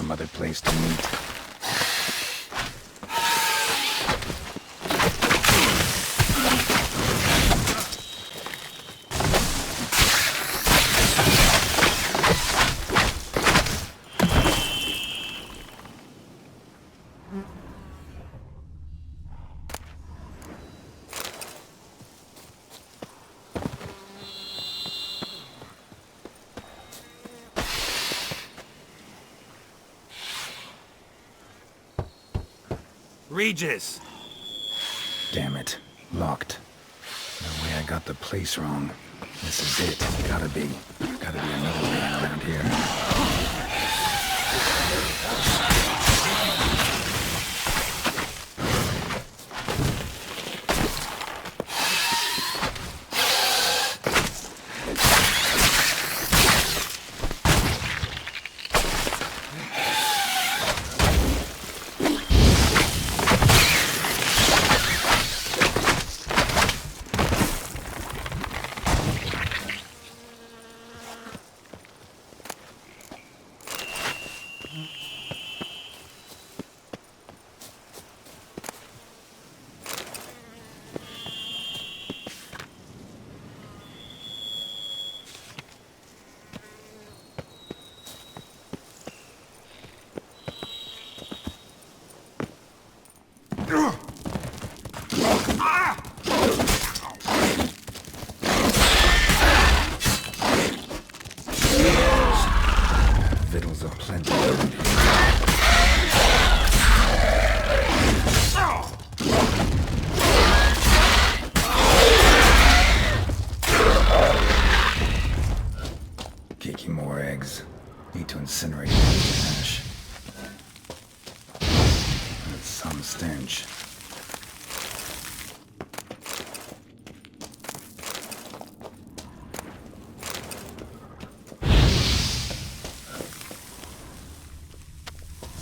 some other place to meet. Regis! Damn it. Locked. No way I got the place wrong. This is it. Gotta be another way around here. Victuals are plenty around here. Kicking more eggs. Need to incinerate the ash. That's some stench.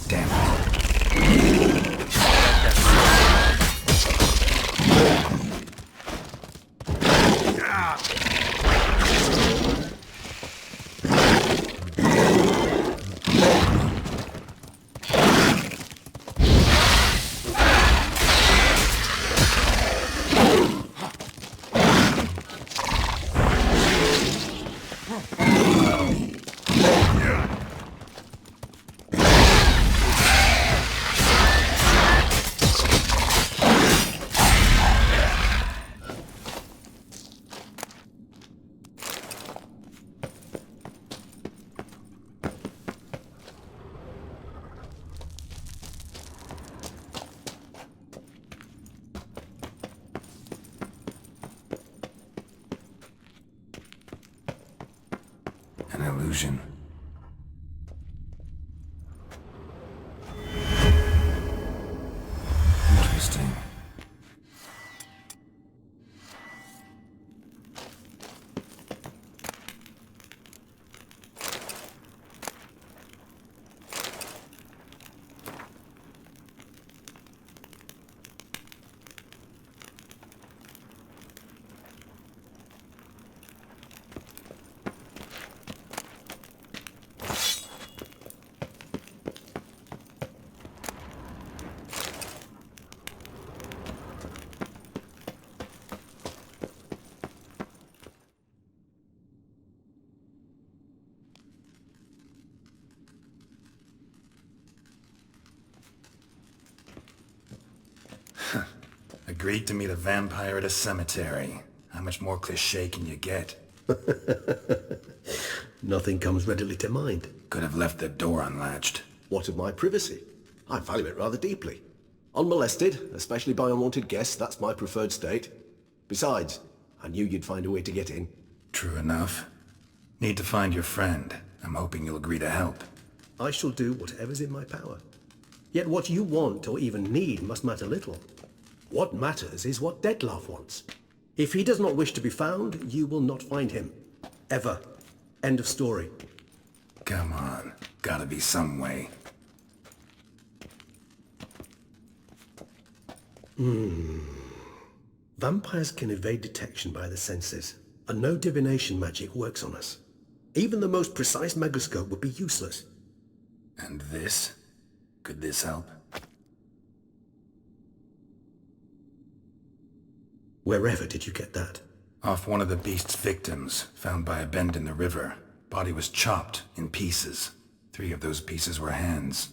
Damn it. An illusion. Interesting. Agreed to meet a vampire at a cemetery. How much more cliché can you get? Nothing comes readily to mind. Could have left the door unlatched. What of my privacy? I value it rather deeply. Unmolested, especially by unwanted guests, that's my preferred state. Besides, I knew you'd find a way to get in. True enough. Need to find your friend. I'm hoping you'll agree to help. I shall do whatever's in my power. Yet what you want or even need must matter little. What matters is what Dettlaff wants. If he does not wish to be found, you will not find him. Ever. End of story. Come on. Gotta be some way. Vampires can evade detection by the senses, and no divination magic works on us. Even the most precise megascope would be useless. And this? Could this help? Wherever did you get that? Off one of the beast's victims, found by a bend in the river. Body was chopped in pieces. 3 of those pieces were hands.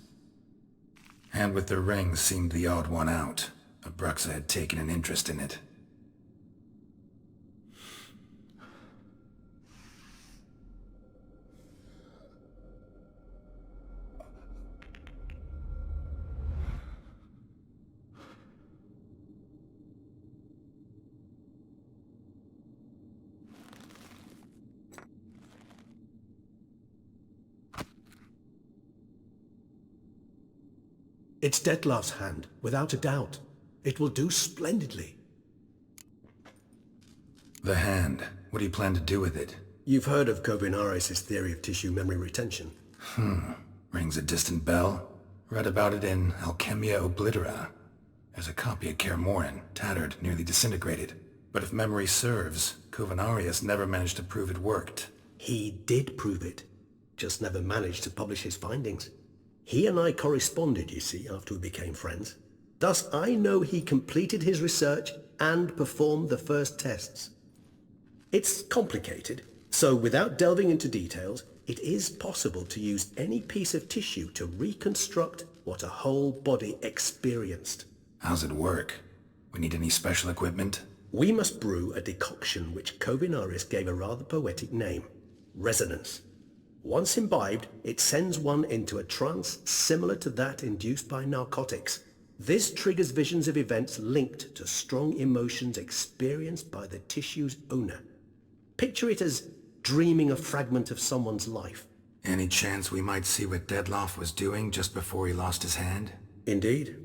Hand with the ring seemed the odd one out. Abruxa had taken an interest in it. It's Detlef's hand, without a doubt. It will do splendidly. The hand. What do you plan to do with it? You've heard of Kovinaris' theory of tissue memory retention. Rings a distant bell. Read about it in Alchemia Oblitera. There's a copy at Kermoran, tattered, nearly disintegrated. But if memory serves, Kovinaris never managed to prove it worked. He did prove it, just never managed to publish his findings. He and I corresponded, you see, after we became friends. Thus, I know he completed his research and performed the first tests. It's complicated, so without delving into details, it is possible to use any piece of tissue to reconstruct what a whole body experienced. How's it work? We need any special equipment? We must brew a decoction which Kovinaris gave a rather poetic name, resonance. Once imbibed, it sends one into a trance similar to that induced by narcotics. This triggers visions of events linked to strong emotions experienced by the tissue's owner. Picture it as dreaming a fragment of someone's life. Any chance we might see what Detlef was doing just before he lost his hand? Indeed.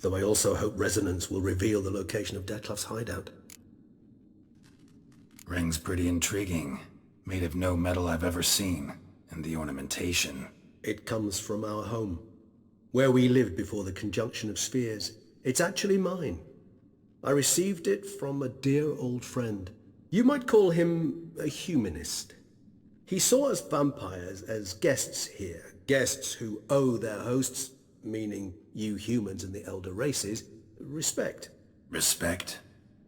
Though I also hope resonance will reveal the location of Detlef's hideout. Ring's pretty intriguing. Made of no metal I've ever seen. And the ornamentation. It comes from our home, where we lived before the conjunction of spheres. It's actually mine. I received it from a dear old friend. You might call him a humanist. He saw us vampires as guests here, guests who owe their hosts, meaning you humans and the elder races, respect. Respect?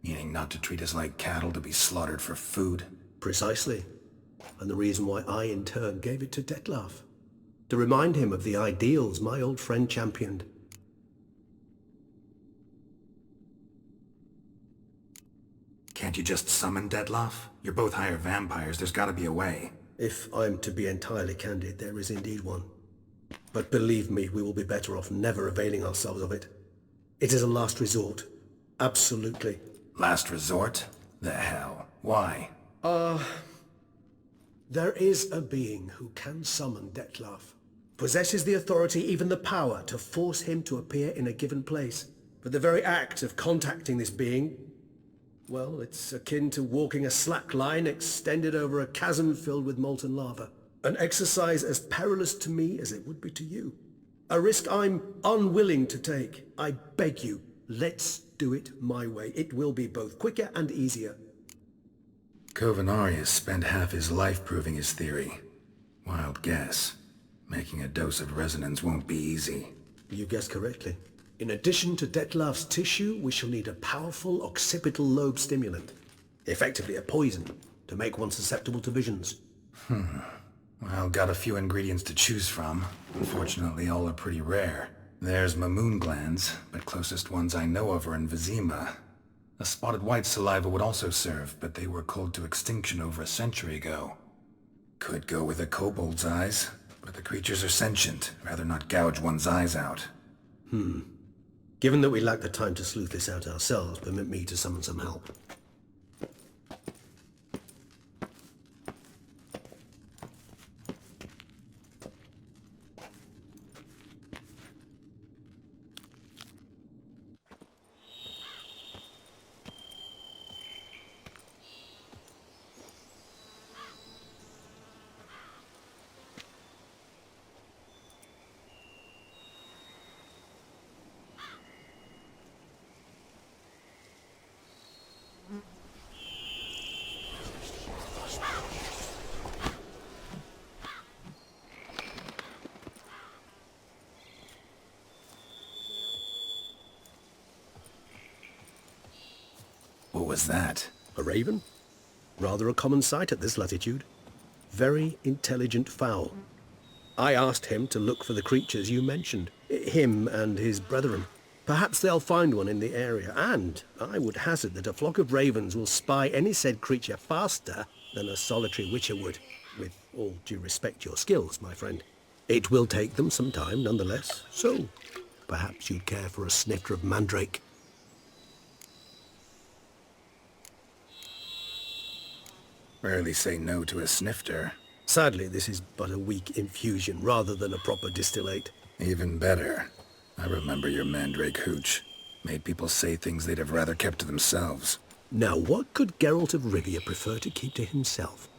Meaning not to treat us like cattle to be slaughtered for food? Precisely. And the reason why I in turn gave it to Detlef. To remind him of the ideals my old friend championed. Can't you just summon Detlef? You're both higher vampires, there's gotta be a way. If I'm to be entirely candid, there is indeed one. But believe me, we will be better off never availing ourselves of it. It is a last resort. Absolutely. Last resort? The hell? Why? There is a being who can summon Detlef. Possesses the authority, even the power, to force him to appear in a given place. But the very act of contacting this being, well, it's akin to walking a slack line extended over a chasm filled with molten lava. An exercise as perilous to me as it would be to you. A risk I'm unwilling to take. I beg you, let's do it my way. It will be both quicker and easier. Kovinaris spent half his life proving his theory. Wild guess. Making a dose of resonance won't be easy. You guessed correctly. In addition to Detlef's tissue, we shall need a powerful occipital lobe stimulant. Effectively a poison, to make one susceptible to visions. Well, got a few ingredients to choose from. Unfortunately, all are pretty rare. There's Mamoon glands, but closest ones I know of are in Vizima. A spotted white saliva would also serve, but they were culled to extinction over a century ago. Could go with a kobold's eyes, but the creatures are sentient. Rather not gouge one's eyes out. Given that we lack the time to sleuth this out ourselves, permit me to summon some help. was that? A raven? Rather a common sight at this latitude. Very intelligent fowl. I asked him to look for the creatures you mentioned. Him and his brethren. Perhaps they'll find one in the area, and I would hazard that a flock of ravens will spy any said creature faster than a solitary witcher would. With all due respect to your skills, my friend. It will take them some time, nonetheless, so perhaps you'd care for a snifter of mandrake. Rarely say no to a snifter. Sadly, this is but a weak infusion rather than a proper distillate. Even better. I remember your mandrake hooch. Made people say things they'd have rather kept to themselves. Now, what could Geralt of Rivia prefer to keep to himself?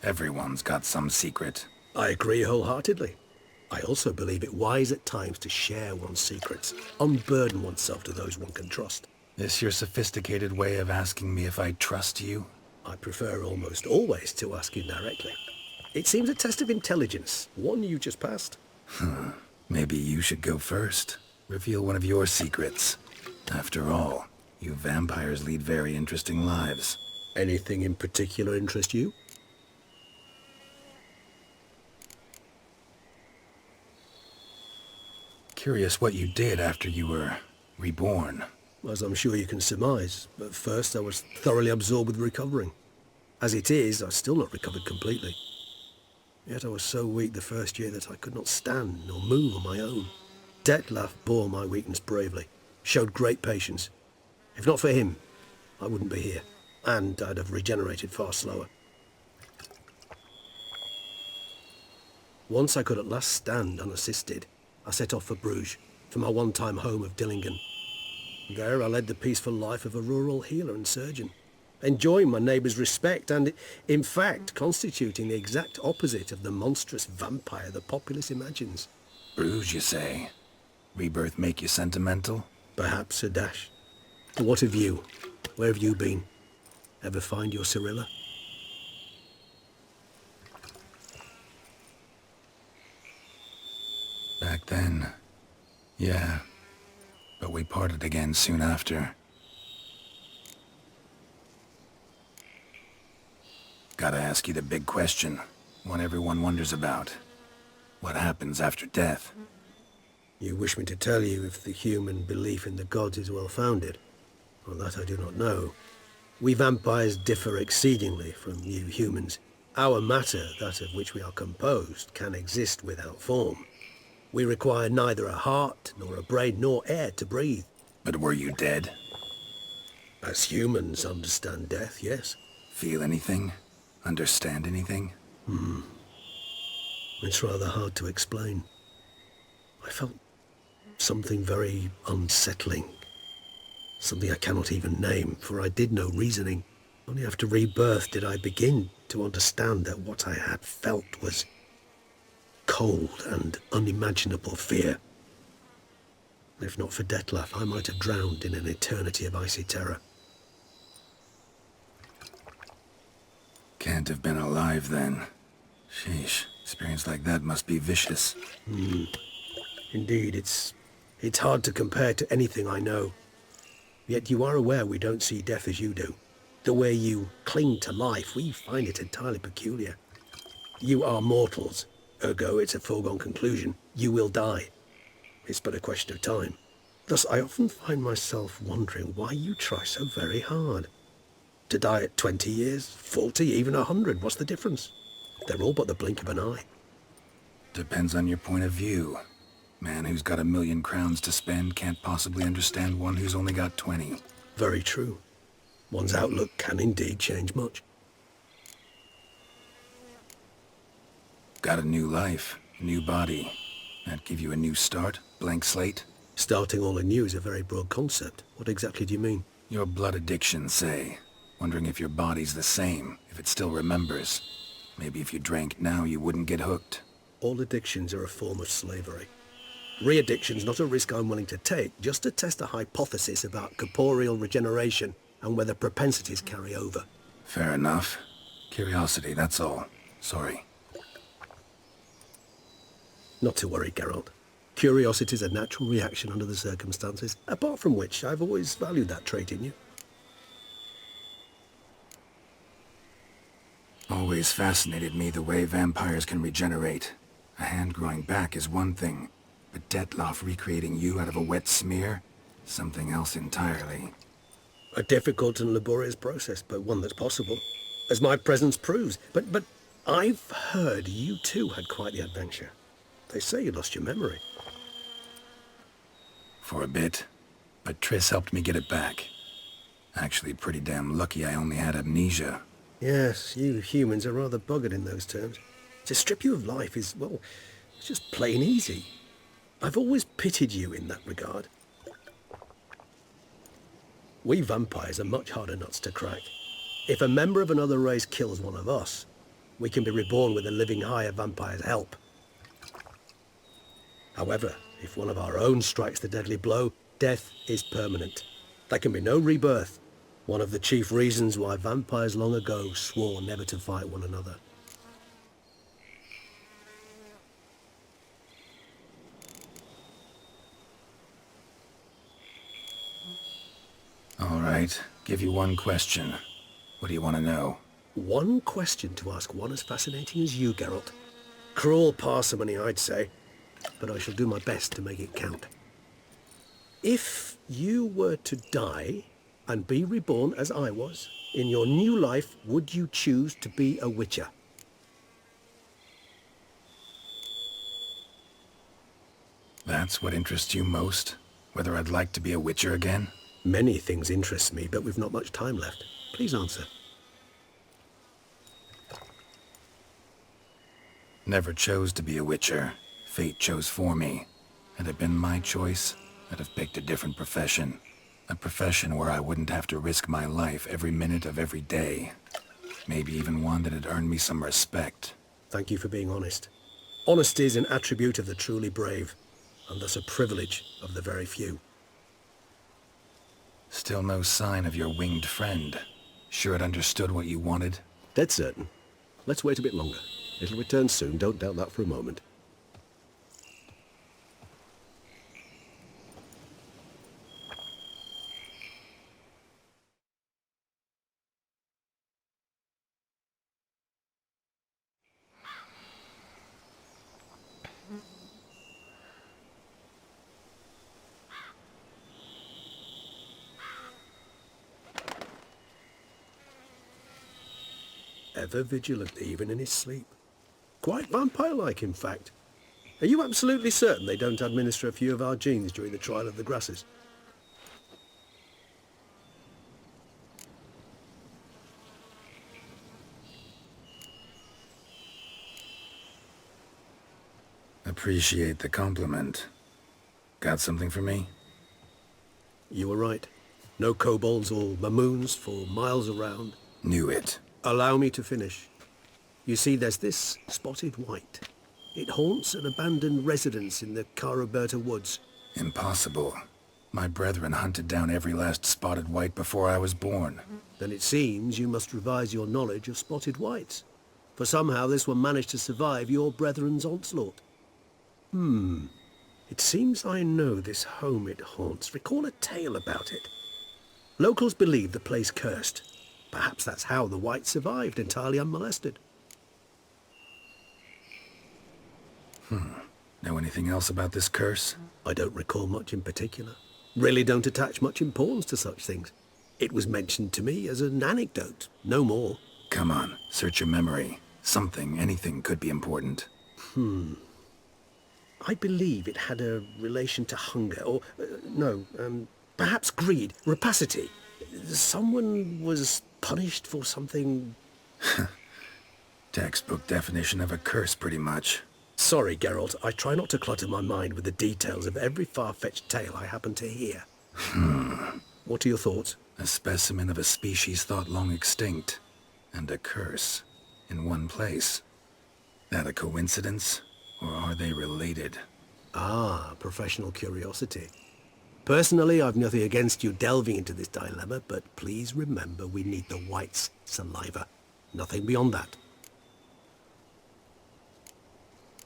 Everyone's got some secret. I agree wholeheartedly. I also believe it wise at times to share one's secrets, unburden oneself to those one can trust. This your sophisticated way of asking me if I trust you? I prefer almost always to ask you directly. It seems a test of intelligence, one you just passed. Maybe you should go first. Reveal one of your secrets. After all, you vampires lead very interesting lives. Anything in particular interest you? Curious what you did after you were reborn. As I'm sure you can surmise, at first I was thoroughly absorbed with recovering. As it is, I've still not recovered completely. Yet I was so weak the first year that I could not stand nor move on my own. Detlef bore my weakness bravely, showed great patience. If not for him, I wouldn't be here, and I'd have regenerated far slower. Once I could at last stand unassisted, I set off for Bruges, for my one-time home of Dillingen. There I led the peaceful life of a rural healer and surgeon, enjoying my neighbours' respect and, in fact, constituting the exact opposite of the monstrous vampire the populace imagines. Bruges, you say? Rebirth make you sentimental? Perhaps a dash. But what of you? Where have you been? Ever find your Cyrilla? Back then, yeah. But we parted again soon after. Gotta ask you the big question, one everyone wonders about. What happens after death? You wish me to tell you if the human belief in the gods is well founded? Well, that I do not know. We vampires differ exceedingly from you humans. Our matter, that of which we are composed, can exist without form. We require neither a heart, nor a brain, nor air to breathe. But were you dead? As humans understand death, yes. Feel anything? Understand anything? It's rather hard to explain. I felt something very unsettling. Something I cannot even name, for I did no reasoning. Only after rebirth did I begin to understand that what I had felt was cold and unimaginable fear. If not for Detlef, I might have drowned in an eternity of icy terror. Can't have been alive then. Sheesh, experience like that must be vicious. Indeed, it's hard to compare to anything I know. Yet you are aware we don't see death as you do. The way you cling to life, we find it entirely peculiar. You are mortals. Ergo, it's a foregone conclusion. You will die. It's but a question of time. Thus, I often find myself wondering why you try so very hard. To die at 20 years, 40, even 100, what's the difference? They're all but the blink of an eye. Depends on your point of view. Man who's got 1,000,000 crowns to spend can't possibly understand one who's only got 20. Very true. One's outlook can indeed change much. Got a new life, a new body. That give you a new start? Blank slate? Starting all anew is a very broad concept. What exactly do you mean? Your blood addiction, say. Wondering if your body's the same, if it still remembers. Maybe if you drank now, you wouldn't get hooked. All addictions are a form of slavery. Re-addiction's not a risk I'm willing to take, just to test a hypothesis about corporeal regeneration and whether propensities carry over. Fair enough. Curiosity, that's all. Sorry. Not to worry, Geralt. Curiosity is a natural reaction under the circumstances, apart from which I've always valued that trait in you. Always fascinated me the way vampires can regenerate. A hand growing back is one thing, but Detloff recreating you out of a wet smear? Something else entirely. A difficult and laborious process, but one that's possible, as my presence proves. But I've heard you too had quite the adventure. They say you lost your memory. For a bit, but Triss helped me get it back. Actually pretty damn lucky I only had amnesia. Yes, you humans are rather buggered in those terms. To strip you of life is, well, it's just plain easy. I've always pitied you in that regard. We vampires are much harder nuts to crack. If a member of another race kills one of us, we can be reborn with a living higher vampire's help. However, if one of our own strikes the deadly blow, death is permanent. There can be no rebirth. One of the chief reasons why vampires long ago swore never to fight one another. All right, give you one question. What do you want to know? One question to ask one as fascinating as you, Geralt. Cruel parsimony, I'd say, but I shall do my best to make it count. If you were to die and be reborn as I was, in your new life, would you choose to be a Witcher? That's what interests you most? Whether I'd like to be a Witcher again? Many things interest me, but we've not much time left. Please answer. Never chose to be a Witcher. Fate chose for me. Had it been my choice, I'd have picked a different profession. A profession where I wouldn't have to risk my life every minute of every day. Maybe even one that had earned me some respect. Thank you for being honest. Honesty is an attribute of the truly brave, and thus a privilege of the very few. Still no sign of your winged friend. Sure it understood what you wanted? Dead certain. Let's wait a bit longer. It'll return soon, don't doubt that for a moment. Ever vigilant, even in his sleep. Quite vampire-like, in fact. Are you absolutely certain they don't administer a few of our genes during the trial of the grasses? Appreciate the compliment. Got something for me? You were right. No kobolds or mamoons for miles around. Knew it. Allow me to finish. You see, there's this spotted white. It haunts an abandoned residence in the Caraberta woods. Impossible. My brethren hunted down every last spotted white before I was born. Then it seems you must revise your knowledge of spotted whites. For somehow this one managed to survive your brethren's onslaught. It seems I know this home it haunts. Recall a tale about it. Locals believe the place cursed. Perhaps that's how the white survived entirely unmolested. Know anything else about this curse? I don't recall much in particular. Really don't attach much importance to such things. It was mentioned to me as an anecdote, no more. Come on, search your memory. Something, anything could be important. I believe it had a relation to hunger, or, perhaps greed, rapacity. Someone was punished for something. Textbook definition of a curse, pretty much. Sorry, Geralt, I try not to clutter my mind with the details of every far-fetched tale I happen to hear. What are your thoughts? A specimen of a species thought long extinct. And a curse. In one place. That a coincidence? Or are they related? Ah, professional curiosity. Personally, I've nothing against you delving into this dilemma, but please remember we need the white's saliva. Nothing beyond that.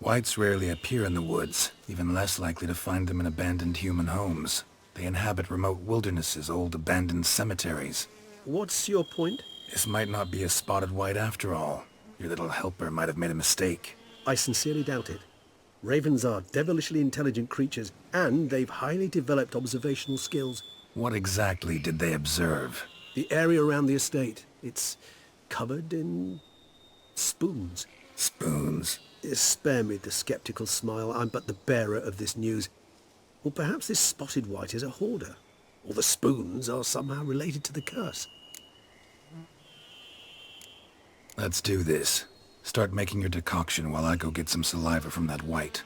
Whites rarely appear in the woods, even less likely to find them in abandoned human homes. They inhabit remote wildernesses, old abandoned cemeteries. What's your point? This might not be a spotted white after all. Your little helper might have made a mistake. I sincerely doubt it. Ravens are devilishly intelligent creatures, and they've highly developed observational skills. What exactly did they observe? The area around the estate, it's covered in spoons. Spoons? Spare me the skeptical smile. I'm but the bearer of this news. Or perhaps this spotted white is a hoarder. Or the spoons are somehow related to the curse. Let's do this. Start making your decoction while I go get some saliva from that white.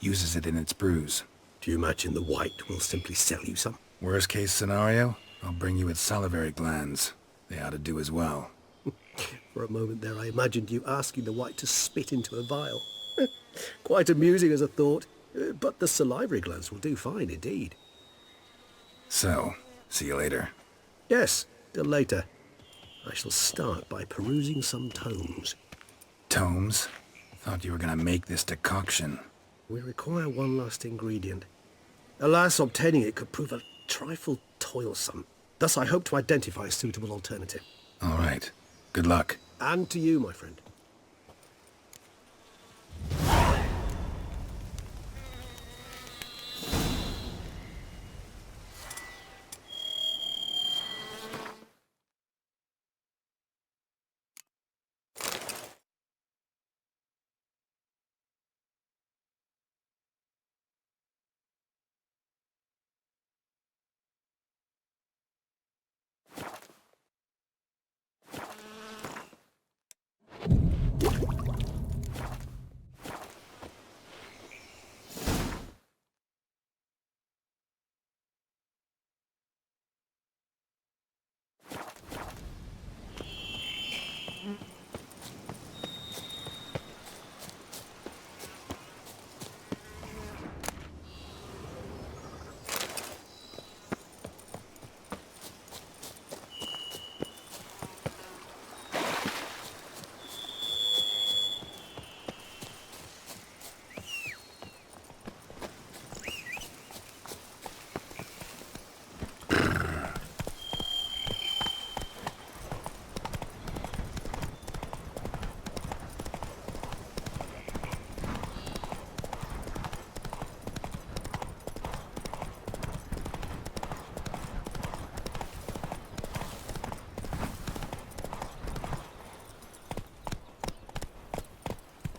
Uses it in its brews. Do you imagine the white will simply sell you some? Worst case scenario, I'll bring you its salivary glands. They ought to do as well. For a moment there I imagined you asking the white to spit into a vial. Quite amusing as a thought, but the salivary glands will do fine indeed. So, see you later. Yes, till later. I shall start by perusing some tomes. Tomes? Thought you were gonna make this decoction. We require one last ingredient. Alas, obtaining it could prove a trifle toilsome. Thus I hope to identify a suitable alternative. All right. Good luck. And to you, my friend.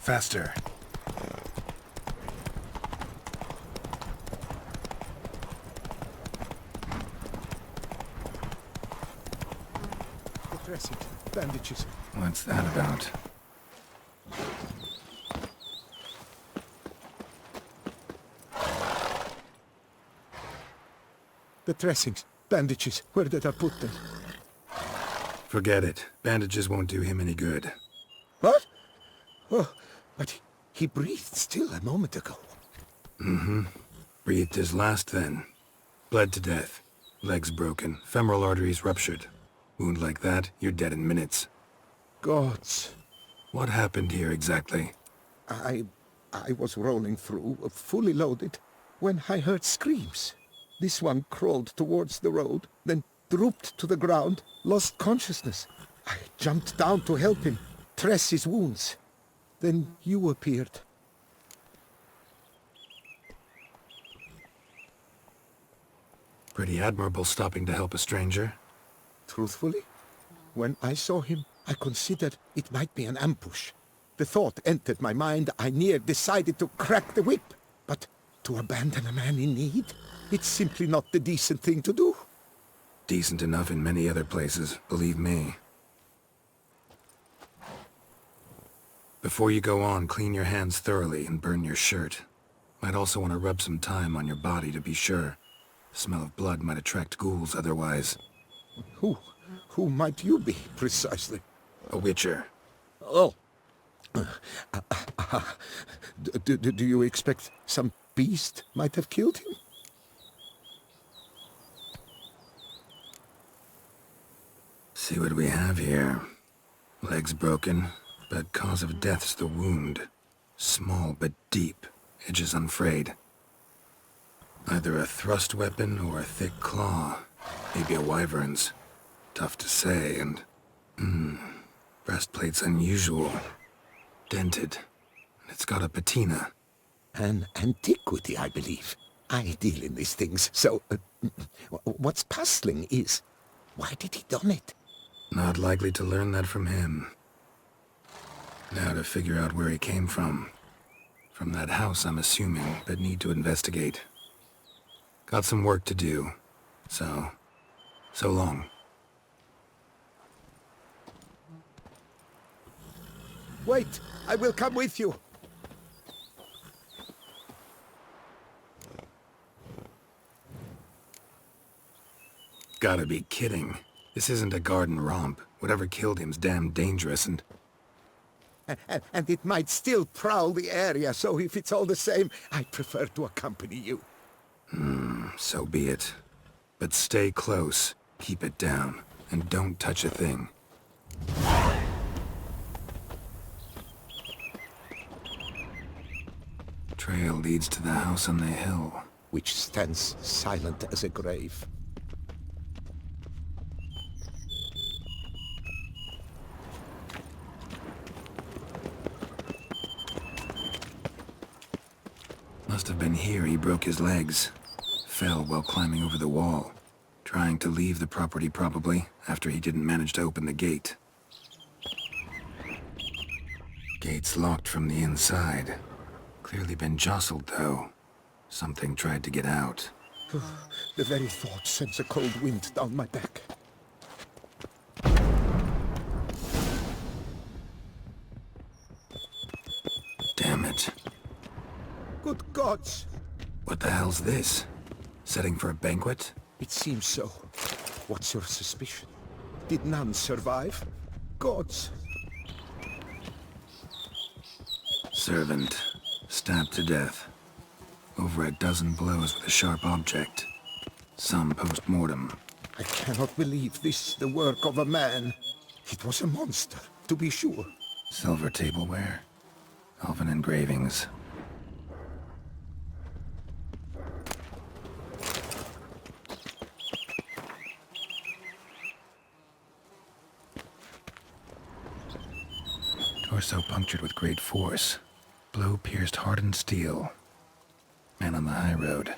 Faster. The dressing, bandages. What's that about? The dressings, bandages. Where did I put them? Forget it. Bandages won't do him any good. What? Oh, but he breathed still a moment ago. Breathed his last then. Bled to death. Legs broken. Femoral arteries ruptured. Wound like that, you're dead in minutes. Gods. What happened here exactly? I was rolling through, fully loaded, when I heard screams. This one crawled towards the road, then drooped to the ground, lost consciousness. I jumped down to help him, dress his wounds. Then you appeared. Pretty admirable stopping to help a stranger. Truthfully, when I saw him, I considered it might be an ambush. The thought entered my mind, I near decided to crack the whip. But to abandon a man in need? It's simply not the decent thing to do. Decent enough in many other places, believe me. Before you go on, clean your hands thoroughly and burn your shirt. Might also want to rub some thyme on your body to be sure. The smell of blood might attract ghouls otherwise. Who might you be, precisely? A witcher. Oh. Do you expect some beast might have killed him? See what we have here. Legs broken, but cause of death's the wound. Small but deep, edges unfrayed. Either a thrust weapon or a thick claw. Maybe a wyvern's. Tough to say, and... breastplate's unusual. Dented. And it's got a patina. An antiquity, I believe. I deal in these things, so... what's puzzling is... why did he don it? Not likely to learn that from him. Now to figure out where he came from. From that house, I'm assuming, but need to investigate. Got some work to do. So long. Wait, I will come with you. Gotta be kidding. This isn't a garden romp. Whatever killed him's damn dangerous and... And it might still prowl the area, so if it's all the same, I prefer to accompany you. So be it. But stay close, keep it down, and don't touch a thing. Trail leads to the house on the hill. Which stands silent as a grave. Must have been here he broke his legs. Fell while climbing over the wall. Trying to leave the property probably, after he didn't manage to open the gate. Gate's locked from the inside. Clearly been jostled though. Something tried to get out. The very thought sends a cold wind down my back. Damn it. Good gods! What the hell's this? Setting for a banquet? It seems so. What's your suspicion? Did none survive? Gods! Servant. Stabbed to death. Over a dozen blows with a sharp object. Some post-mortem. I cannot believe this the work of a man. It was a monster, to be sure. Silver tableware. Elven engravings. Torso punctured with great force. Blow pierced hardened steel. Man on the high road.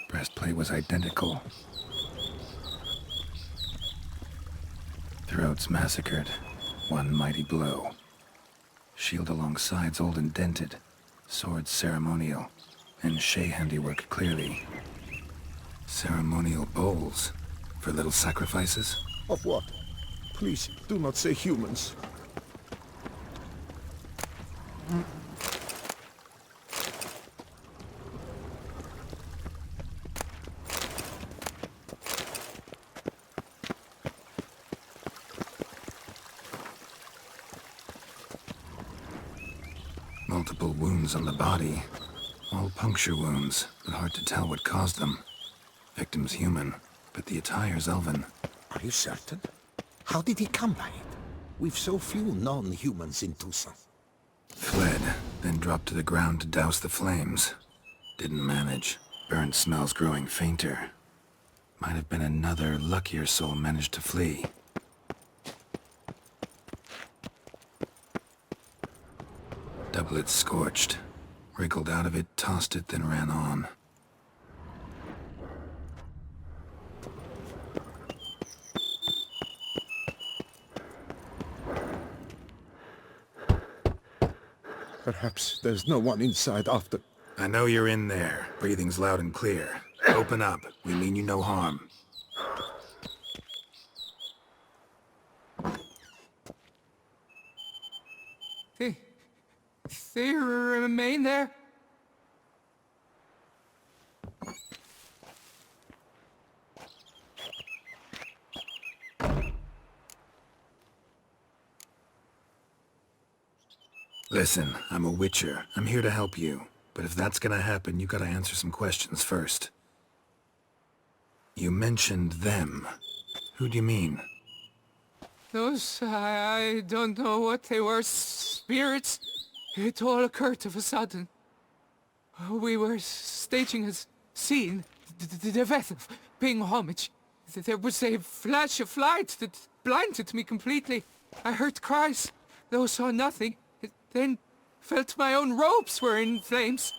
Breastplate was identical. Throats massacred. One mighty blow. Shield along sides old and dented. Swords ceremonial. And Shea handiwork clearly. Ceremonial bowls. For little sacrifices? Of what? Please, do not say humans. Multiple wounds on the body. All puncture wounds, but hard to tell what caused them. Victim's human, but the attire's elven. Are you certain? How did he come by it? We've so few non-humans in Tucson. Fled, then dropped to the ground to douse the flames. Didn't manage. Burnt smells growing fainter. Might have been another luckier soul managed to flee. Doublet scorched. Wriggled out of it, tossed it, then ran on. Perhaps there's no one inside after... I know you're in there. Breathing's loud and clear. Open up. We mean you no harm. They remain there? Listen, I'm a witcher. I'm here to help you. But if that's gonna happen, you gotta answer some questions first. You mentioned them. Who do you mean? Those, I don't know what they were, spirits. It all occurred of a sudden. We were staging a scene, the death of paying homage. There was a flash of light that blinded me completely. I heard cries, though saw nothing. Then felt my own robes were in flames.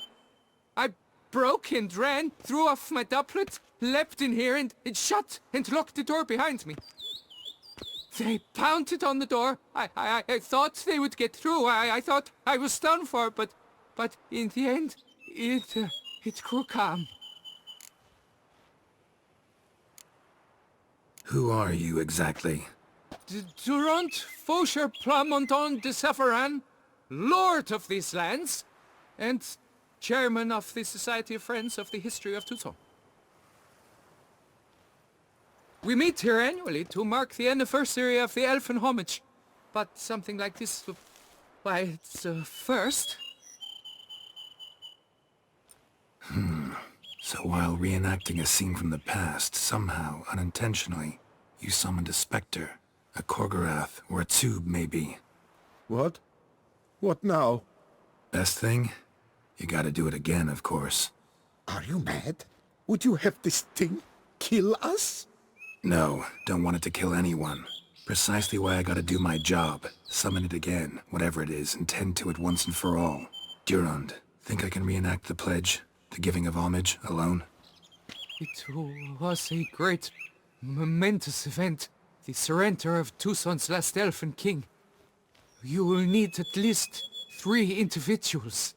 I broke and ran, threw off my doublet, leapt in here and shut and locked the door behind me. They pounded on the door. I thought they would get through. I thought I was done for, but in the end, it grew calm. Who are you exactly? Durant Faucher Plamondon de Savarin, Lord of these lands, and Chairman of the Society of Friends of the History of Tucson. We meet here annually to mark the anniversary of the Elfin Homage, but something like this, why, it's a first. So while reenacting a scene from the past, somehow, unintentionally, you summoned a specter, a Korgorath, or a tube, maybe. What? What now? Best thing? You gotta do it again, of course. Are you mad? Would you have this thing kill us? No, don't want it to kill anyone. Precisely why I gotta do my job. Summon it again, whatever it is, and tend to it once and for all. Durand, think I can reenact the pledge? The giving of homage, alone? It was a great, momentous event. The surrender of Tucson's last elfin king. You will need at least 3 individuals.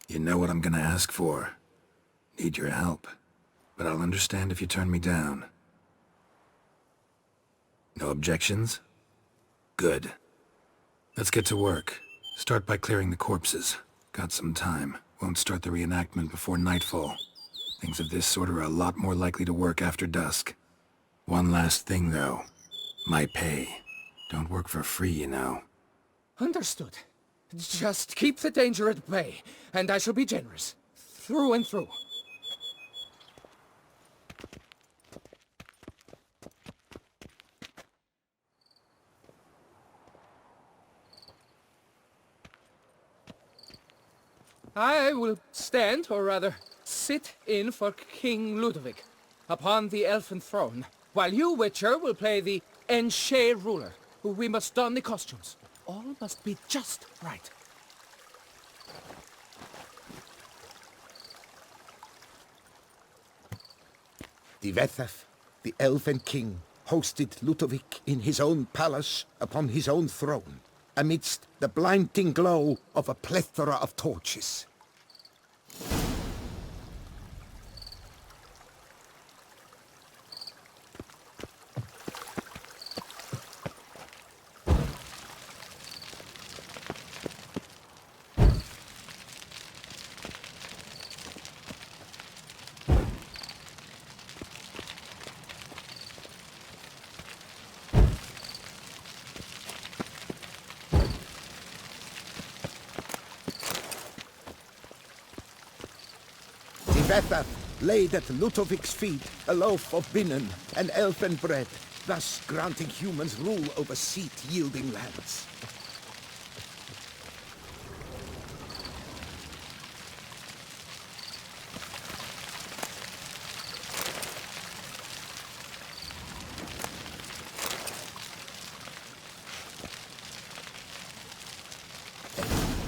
You know what I'm gonna ask for. Need your help. But I'll understand if you turn me down. No objections? Good. Let's get to work. Start by clearing the corpses. Got some time. Won't start the reenactment before nightfall. Things of this sort are a lot more likely to work after dusk. One last thing, though. My pay. Don't work for free, you know. Understood. Just keep the danger at bay, and I shall be generous. Through and through. I will stand, or rather, sit in for King Ludovic, upon the elfin throne, while you, Witcher, will play the Enche ruler. We must don the costumes. All must be just right. Divethef, the Elven King, hosted Ludovic in his own palace upon his own throne, amidst the blinding glow of a plethora of torches. Divethef laid at Ludovic's feet a loaf of binnen and elfin bread, thus granting humans rule over seat-yielding lands.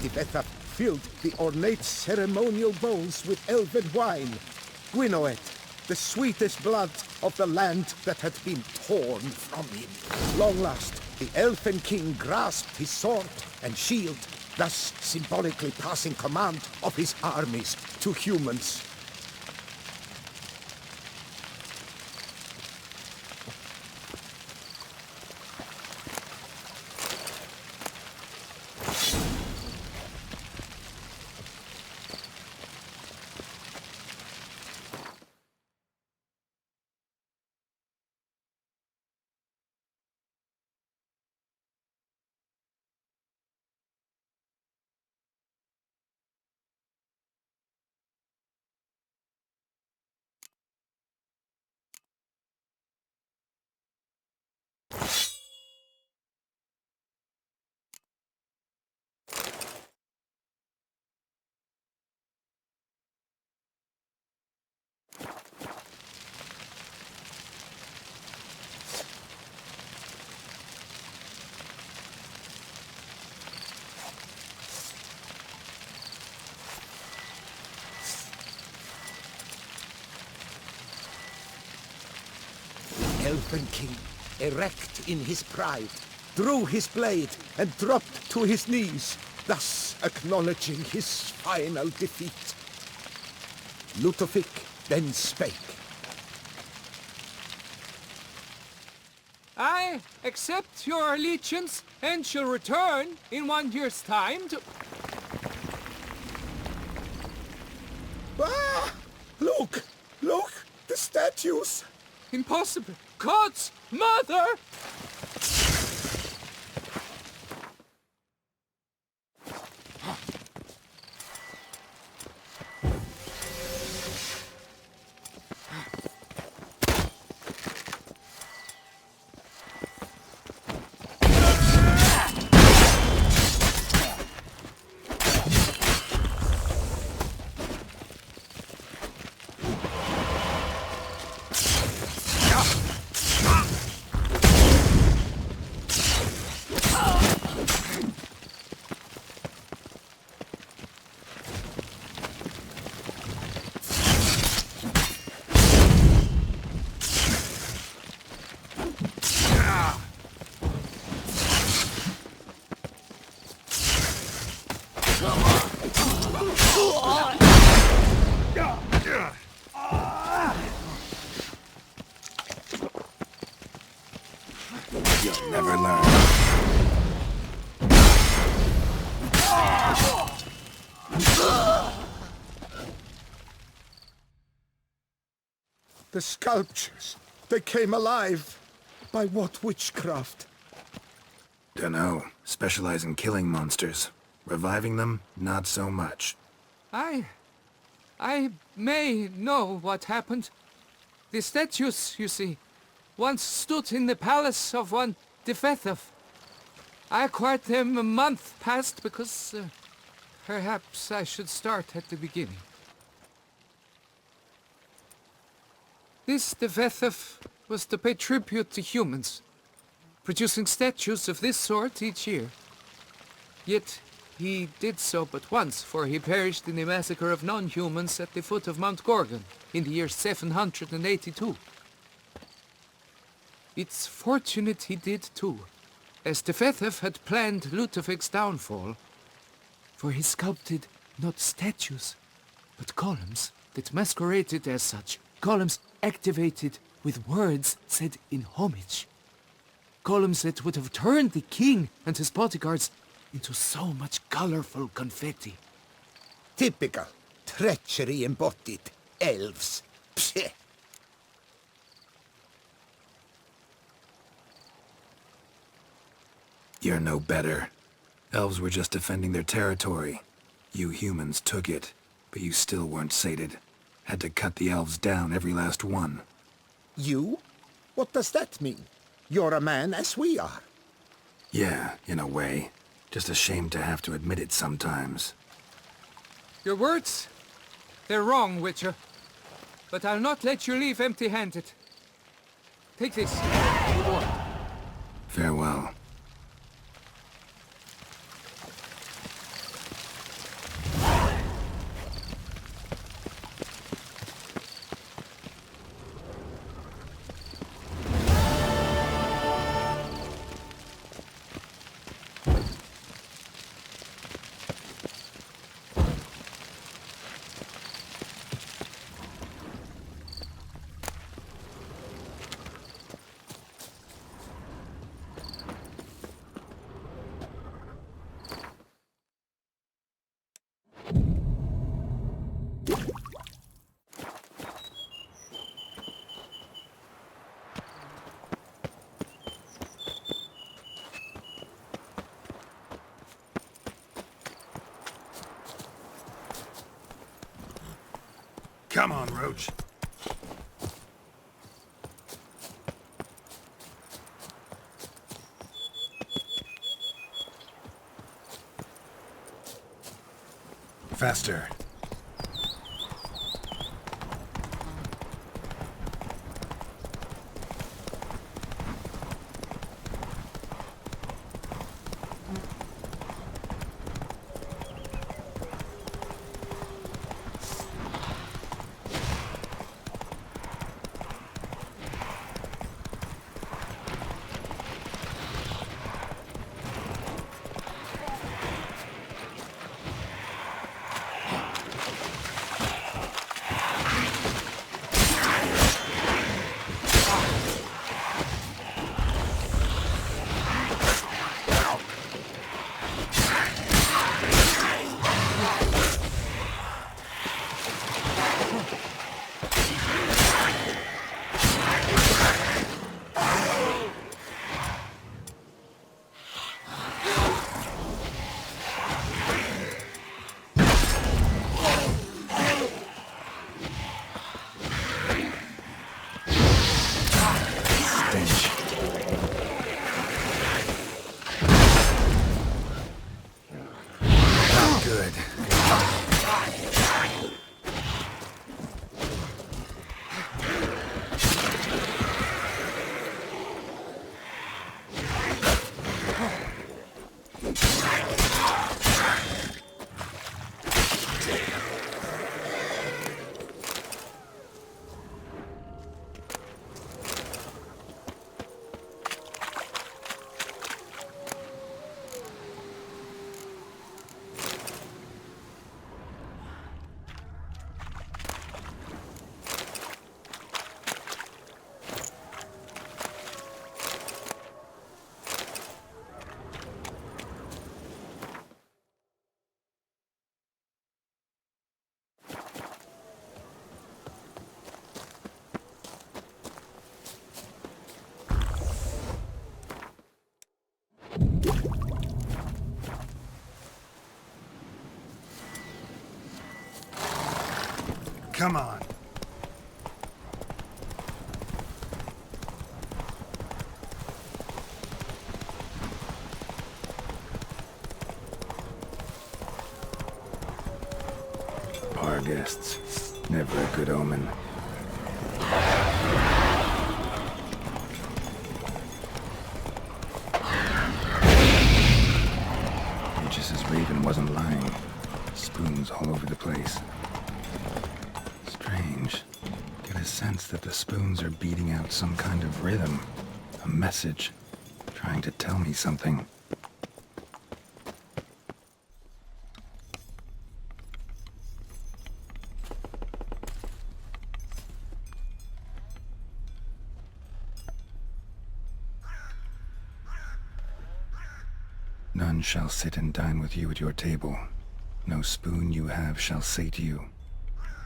Divethef filled the ornate ceremonial bowls with elven wine, Gwinoet, the sweetest blood of the land that had been torn from him. Long last, the elfin king grasped his sword and shield, thus symbolically passing command of his armies to humans. Elven king, erect in his pride, drew his blade and dropped to his knees, thus acknowledging his final defeat. Ludovic then spake. I accept your allegiance and shall return in 1 year's time to... Ah! Look! Look! The statues! Impossible! God's mother! You'll never learn. The sculptures, they came alive. By what witchcraft? Dunno. Specialize in killing monsters. Reviving them, not so much. I may know what happened. The statues, you see, once stood in the palace of one Defethov. I acquired them a month past because perhaps I should start at the beginning. This Defethov was to pay tribute to humans, producing statues of this sort each year. Yet he did so but once, for he perished in the massacre of non-humans at the foot of Mount Gorgon in the year 782. It's fortunate he did too, as Defethov had planned Ludovic's downfall, for he sculpted not statues, but columns that masqueraded as such, columns activated with words said in homage. Columns that would have turned the king and his bodyguards into so much colorful confetti. Typical. Treachery embodied. Elves. Pseh. You're no better. Elves were just defending their territory. You humans took it, but you still weren't sated. Had to cut the elves down, every last one. You? What does that mean? You're a man as we are. Yeah, in a way. Just ashamed to have to admit it sometimes. Your words? They're wrong, Witcher. But I'll not let you leave empty-handed. Take this. Reward. Farewell. Come on, Roach. Faster. Good. Come on. Our guests. Never a good omen. Aegis's raven wasn't lying. Spoons all over the place. Strange. Get a sense that the spoons are beating out some kind of rhythm. A message. Trying to tell me something. None shall sit and dine with you at your table. No spoon you have shall say to you,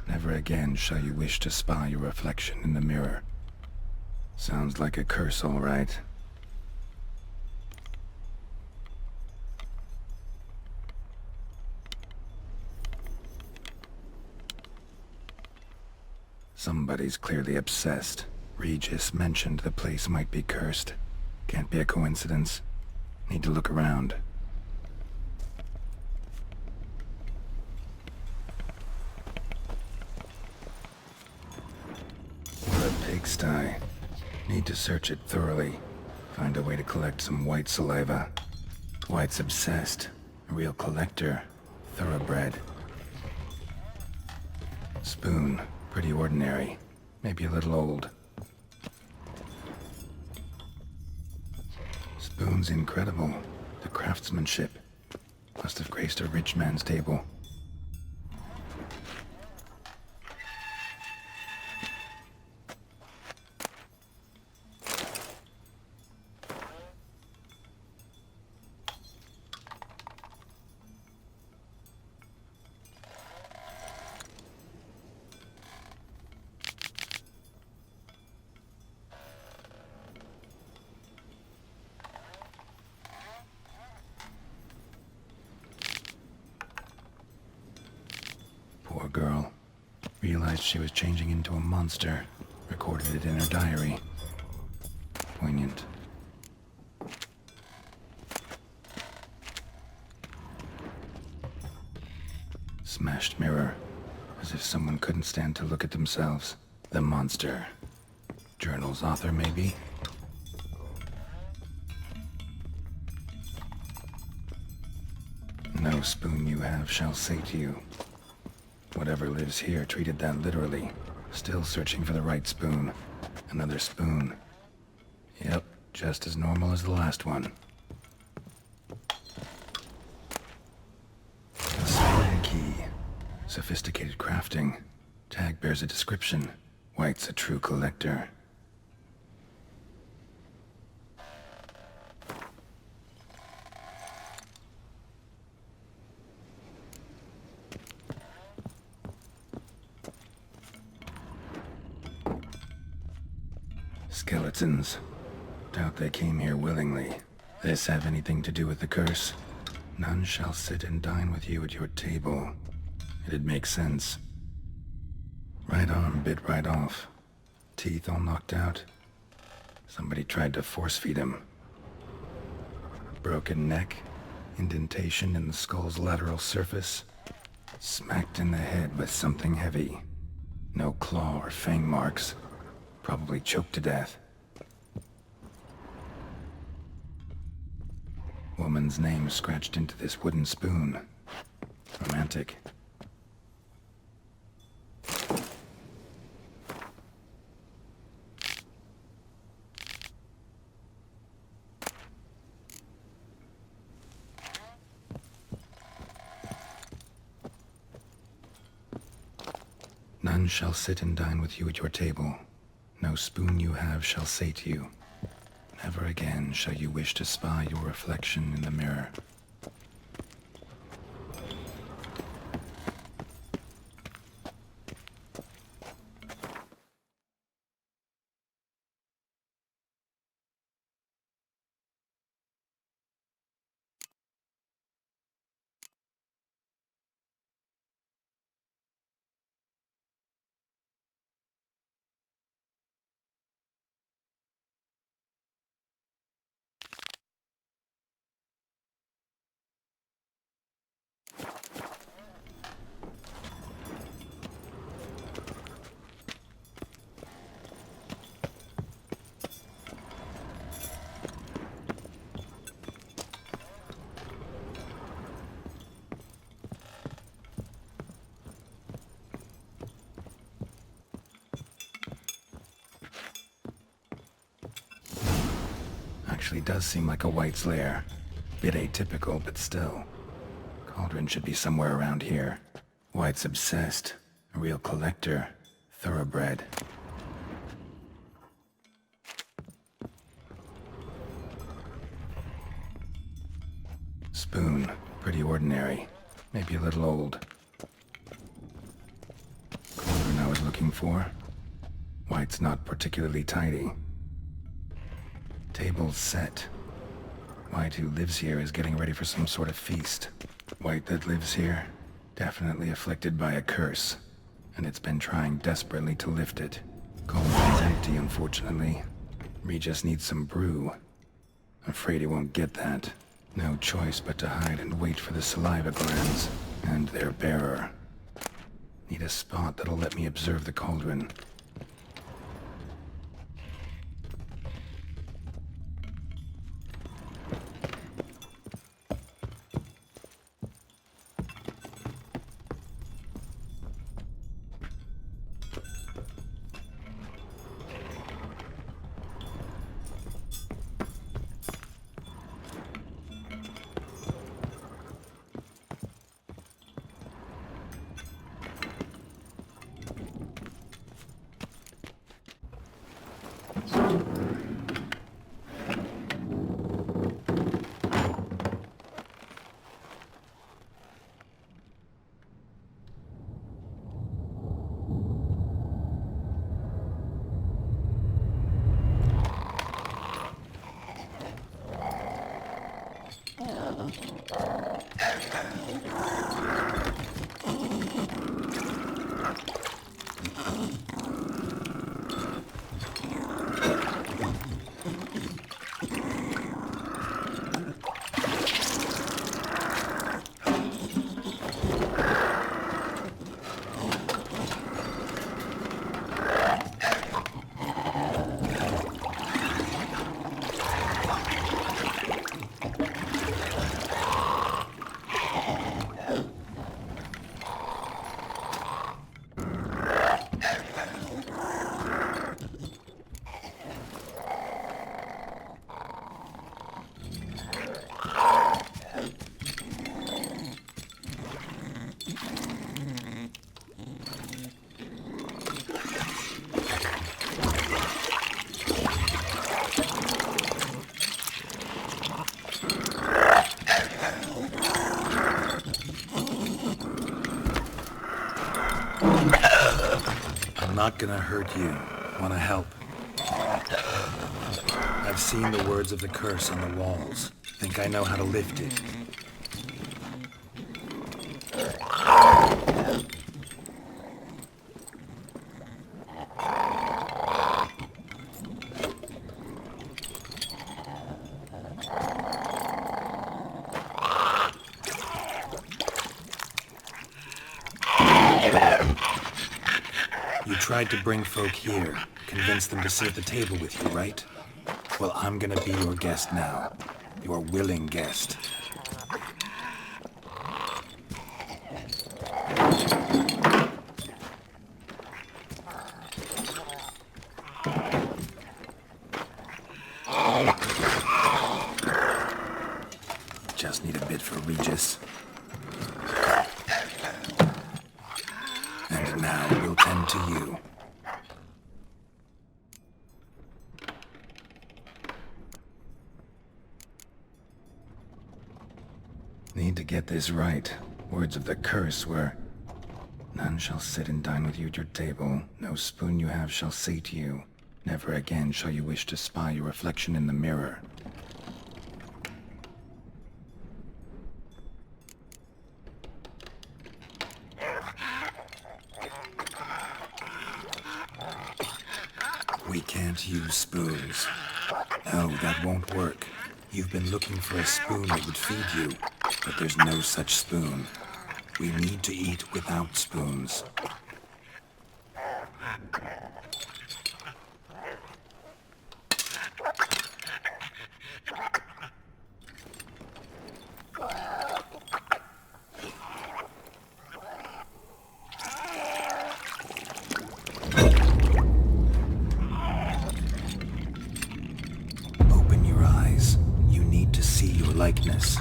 never again shall you wish to spy your reflection in the mirror. Sounds like a curse, all right. Somebody's clearly obsessed. Regis mentioned the place might be cursed. Can't be a coincidence. Need to look around. What a pigsty. Need to search it thoroughly. Find a way to collect some white saliva. White's obsessed. A real collector. Thoroughbred. Spoon. Pretty ordinary. Maybe a little old. Spoon's incredible. The craftsmanship. Must have graced a rich man's table. Poor girl. Realized she was changing into a monster. Recorded it in her diary. Poignant. Smashed mirror. As if someone couldn't stand to look at themselves. The monster. Journal's author, maybe? No spoon you have shall say to you. Whatever lives here treated that literally. Still searching for the right spoon. Another spoon. Yep, just as normal as the last one. A spoon key. Sophisticated crafting. Tag bears a description. White's a true collector. Skeletons. Doubt they came here willingly. This have anything to do with the curse? None shall sit and dine with you at your table. It'd make sense. Right arm bit right off. Teeth all knocked out. Somebody tried to force feed him. Broken neck. Indentation in the skull's lateral surface. Smacked in the head with something heavy. No claw or fang marks. Probably choked to death. Woman's name scratched into this wooden spoon. Romantic. None shall sit and dine with you at your table. No spoon you have shall sate you. Never again shall you wish to spy your reflection in the mirror. Actually does seem like a White's lair. Bit atypical, but still. Cauldron should be somewhere around here. White's obsessed. A real collector. Thoroughbred. Spoon. Pretty ordinary. Maybe a little old. Cauldron I was looking for. White's not particularly tidy. Table's set. White who lives here is getting ready for some sort of feast. White that lives here, definitely afflicted by a curse, and it's been trying desperately to lift it. Cauldron's empty, unfortunately. We just need some brew. Afraid he won't get that. No choice but to hide and wait for the saliva glands, and their bearer. Need a spot that'll let me observe the cauldron. Not gonna hurt you. Wanna help? I've seen the words of the curse on the walls. Think I know how to lift it. tried to bring folk here, convince them to sit at the table with you, right? Well, I'm gonna be your guest now. Your willing guest. Just need a bit for Regis. And now we'll tend to you. Need to get this right. Words of the curse were, "None shall sit and dine with you at your table. No spoon you have shall sate you. Never again shall you wish to spy your reflection in the mirror." We can't use spoons. No, that won't work. You've been looking for a spoon that would feed you, but there's no such spoon. We need to eat without spoons. Open your eyes. You need to see your likeness.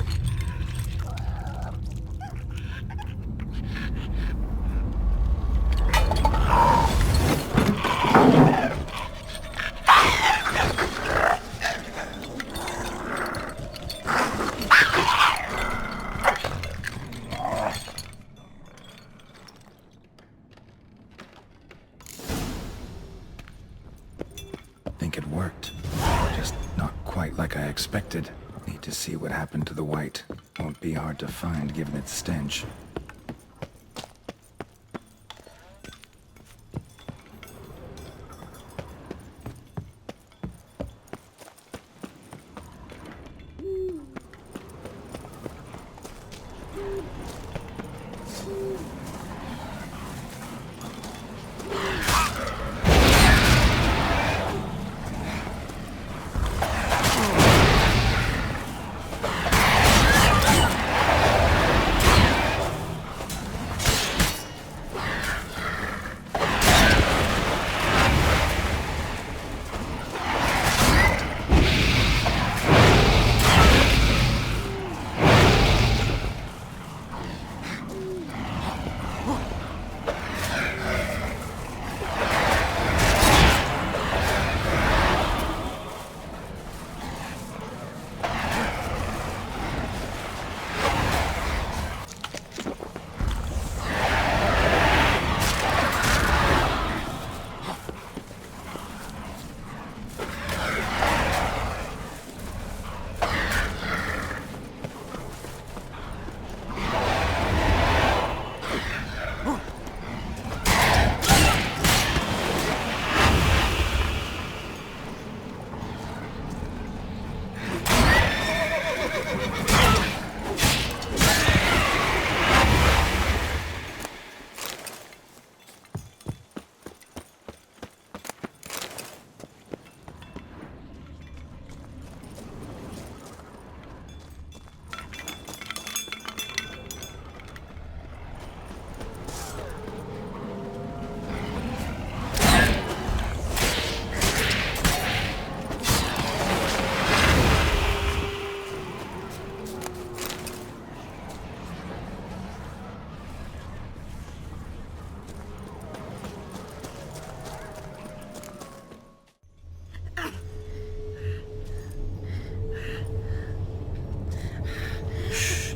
Think it worked. Just not quite like I expected. Need to see what happened to the white. Won't be hard to find given its stench.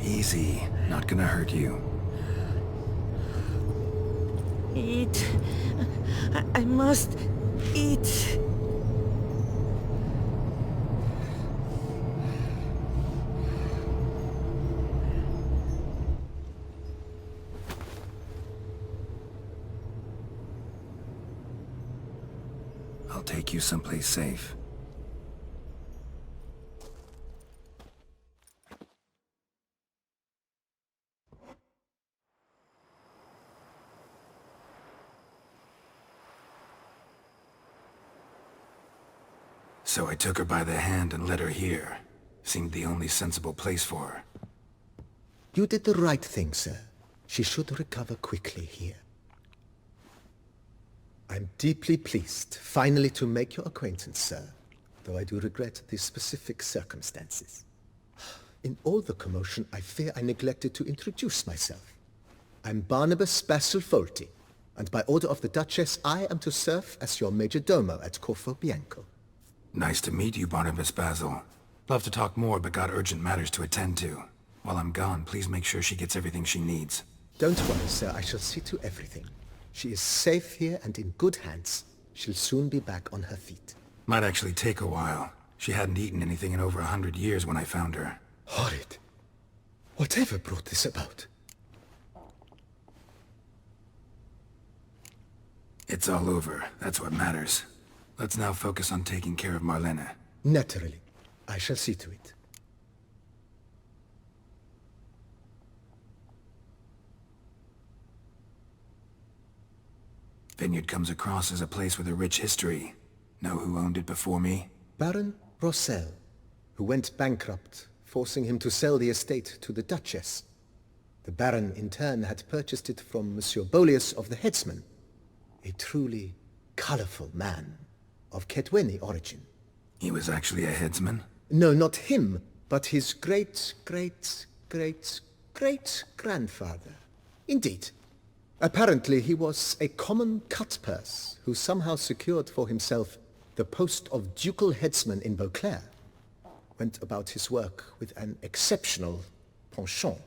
Easy. Not gonna hurt you. Eat. I must eat. I'll take you someplace safe. So I took her by the hand and led her here. Seemed the only sensible place for her. You did the right thing, sir. She should recover quickly here. I'm deeply pleased, finally, to make your acquaintance, sir, though I do regret the specific circumstances. In all the commotion, I fear I neglected to introduce myself. I'm Barnabas Basilfolti, and by order of the Duchess, I am to serve as your major domo at Corfo Bianco. Nice to meet you, Barnabas Basil. Love to talk more, but got urgent matters to attend to. While I'm gone, please make sure she gets everything she needs. Don't worry, sir. I shall see to everything. She is safe here and in good hands. She'll soon be back on her feet. Might actually take a while. She hadn't eaten anything in over 100 years when I found her. Horrid. Whatever brought this about? It's all over. That's what matters. Let's now focus on taking care of Marlene. Naturally. I shall see to it. Vineyard comes across as a place with a rich history. Know who owned it before me? Baron Rossel, who went bankrupt, forcing him to sell the estate to the Duchess. The Baron, in turn, had purchased it from Monsieur Bolius of the Headsman, a truly colorful man of Ketweni origin. He was actually a headsman? No, not him, but his great-great-great-great-grandfather. Indeed. Apparently he was a common cutpurse who somehow secured for himself the post of ducal headsman in Beauclair. Went about his work with an exceptional penchant.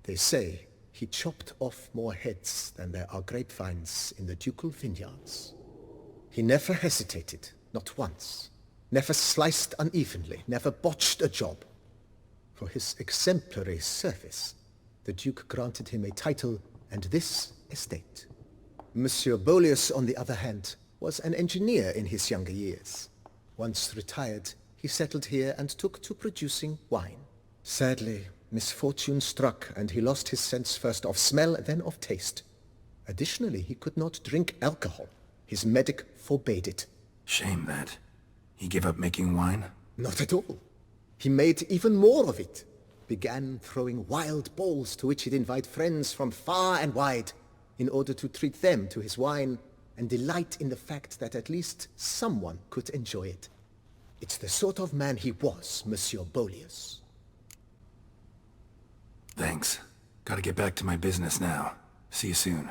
They say he chopped off more heads than there are grapevines in the ducal vineyards. He never hesitated, not once. Never sliced unevenly, never botched a job. For his exemplary service, the Duke granted him a title and this estate. Monsieur Bolius, on the other hand, was an engineer in his younger years. Once retired, he settled here and took to producing wine. Sadly, misfortune struck and he lost his sense first of smell, then of taste. Additionally, he could not drink alcohol. His medic forbade it. Shame that. He gave up making wine? Not at all. He made even more of it. Began throwing wild balls to which he'd invite friends from far and wide in order to treat them to his wine and delight in the fact that at least someone could enjoy it. It's the sort of man he was, Monsieur Bolius. Thanks. Gotta get back to my business now. See you soon.